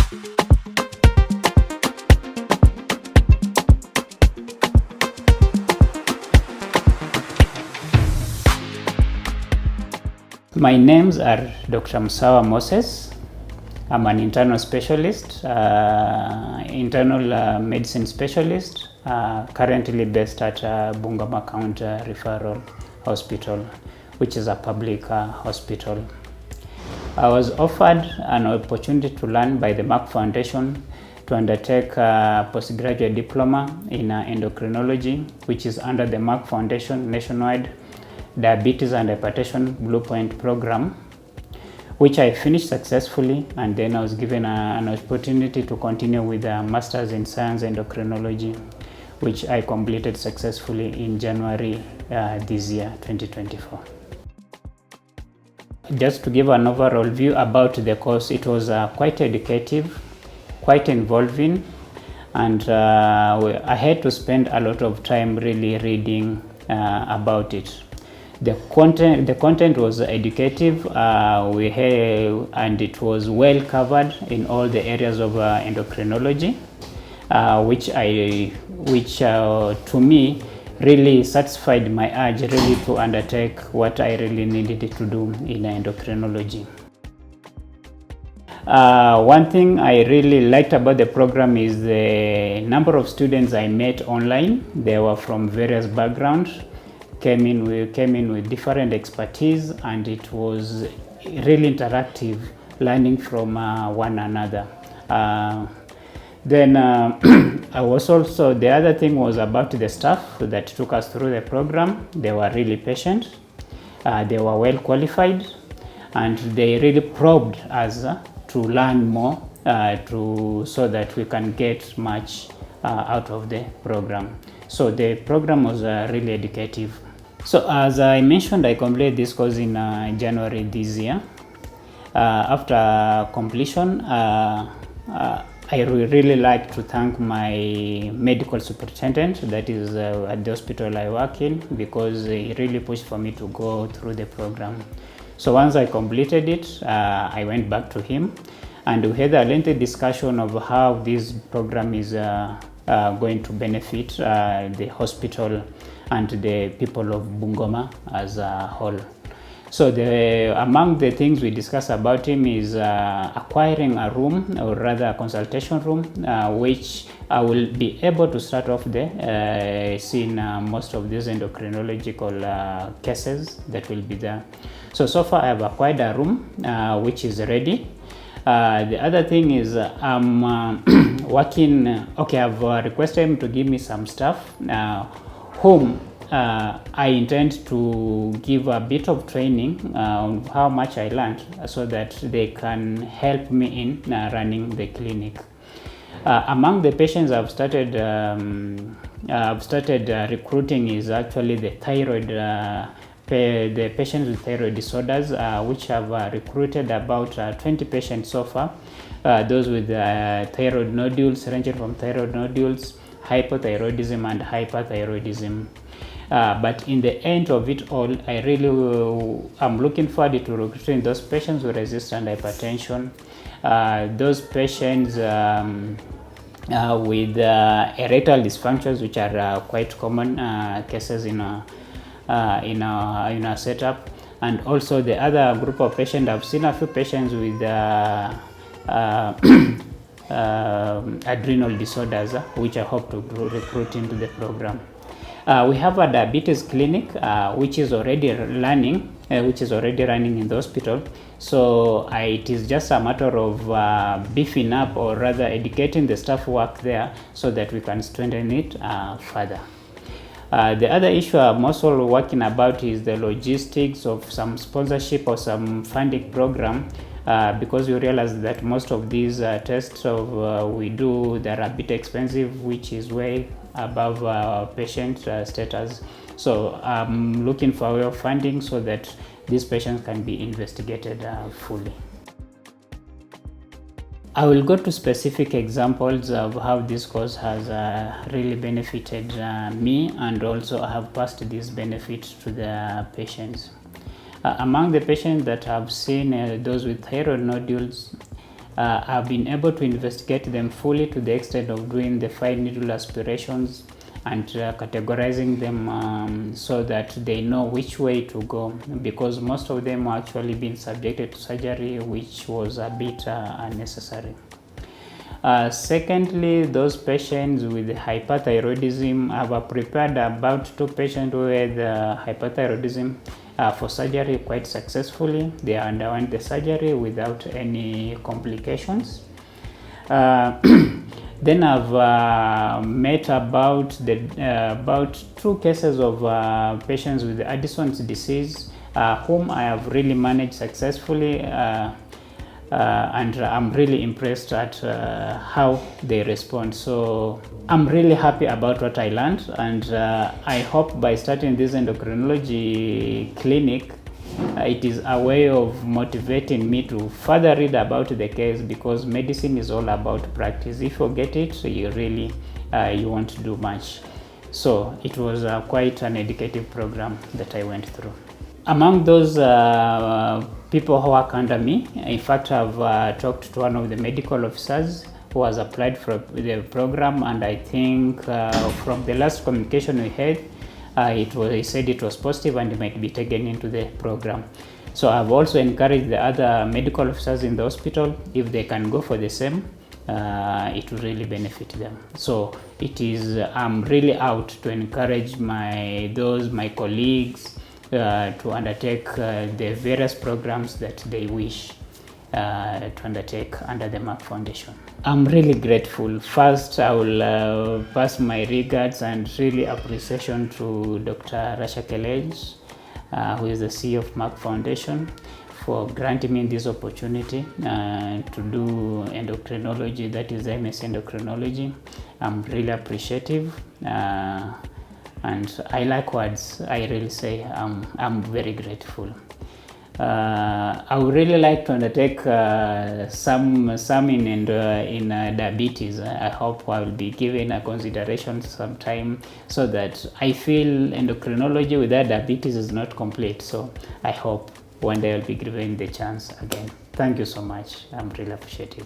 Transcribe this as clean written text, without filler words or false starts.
My names are Dr. Musawa Moses. I'm an internal specialist, internal medicine specialist, currently based at Bungoma County Referral Hospital, which is a public hospital. I was offered an opportunity to learn by the Merck Foundation to undertake a postgraduate diploma in endocrinology, which is under the Merck Foundation Nationwide Diabetes and Hypertension Blueprint program, which I finished successfully, and then I was given an opportunity to continue with a Master's in Science Endocrinology, which I completed successfully in January this year, 2024. Just to give an overall view about the course, it was quite educative, quite involving, and I had to spend a lot of time really reading about it. The content was educative, and it was well covered in all the areas of endocrinology, which to me really satisfied my urge really to undertake what I really needed to do in endocrinology. One thing I really liked about the program is the number of students I met online. They were from various backgrounds, came in with different expertise, and it was really interactive, learning from one another. Then I was also, the other thing was about the staff that took us through the program. They were really patient, they were well qualified, and they really probed us to learn more so that we can get much out of the program. So the program was really educative. So as I mentioned, I completed this course in January this year. After completion, I really like to thank my medical superintendent, that is at the hospital I work in, because he really pushed for me to go through the program. So once I completed it, I went back to him, and we had a lengthy discussion of how this program is going to benefit the hospital and the people of Bungoma as a whole. So among the things we discussed about him is acquiring a room, or rather a consultation room, which I will be able to start off there, seeing most of these endocrinological cases that will be there. So far I have acquired a room which is ready. The other thing is I'm working, I've requested him to give me some staff whom I intend to give a bit of training on how much I learned, so that they can help me in running the clinic. Among the patients I've started recruiting is actually the thyroid, the patients with thyroid disorders, which have recruited about 20 patients so far. Those with thyroid nodules, ranging from thyroid nodules, hypothyroidism and hyperthyroidism. But in the end of it all, I'm looking forward to recruiting those patients with resistant hypertension, those patients with erectile dysfunctions, which are quite common cases in our setup, and also the other group of patients. I've seen a few patients with adrenal disorders, which I hope to recruit into the program. We have a diabetes clinic which is already running in the hospital. So it is just a matter of beefing up, or rather educating the staff who work there, so that we can strengthen it further. The other issue I'm also working about is the logistics of some sponsorship or some funding program, because we realize that most of these tests we do, they're a bit expensive, which is way above patient status. So I'm looking for a way of funding so that these patients can be investigated fully. I will go to specific examples of how this course has really benefited me, and also I have passed this benefit to the patients. Among the patients that I've seen, those with thyroid nodules, I've been able to investigate them fully to the extent of doing the fine needle aspirations and categorizing them so that they know which way to go, because most of them are actually being subjected to surgery, which was a bit unnecessary. Secondly, those patients with hyperthyroidism, I've prepared about 2 patients who had hyperthyroidism for surgery quite successfully. They underwent the surgery without any complications. Then I've met about 2 cases of patients with Addison's disease whom I have really managed successfully, and I'm really impressed at how they respond. So I'm really happy about what I learned, and I hope by starting this endocrinology clinic, it is a way of motivating me to further read about the case, because medicine is all about practice. If you get it, you really you won't do much. So it was quite an educative program that I went through. Among those people who work under me, in fact, I've talked to one of the medical officers who has applied for the program, and I think from the last communication we had, he said it was positive and it might be taken into the program. So I've also encouraged the other medical officers in the hospital, if they can go for the same, it will really benefit them. So I'm really out to encourage my colleagues to undertake the various programs that they wish to undertake under the Merck Foundation. I'm really grateful. First, I will pass my regards and really appreciation to Dr. Rasha Kelej, who is the CEO of Merck Foundation, for granting me this opportunity to do endocrinology, that is MS endocrinology. I'm really appreciative. And I like words. I really say I'm very grateful. I would really like to undertake some in diabetes. I hope I will be given a consideration sometime, so that I feel endocrinology without diabetes is not complete. So I hope one day I'll be given the chance again. Thank you so much. I'm really appreciative.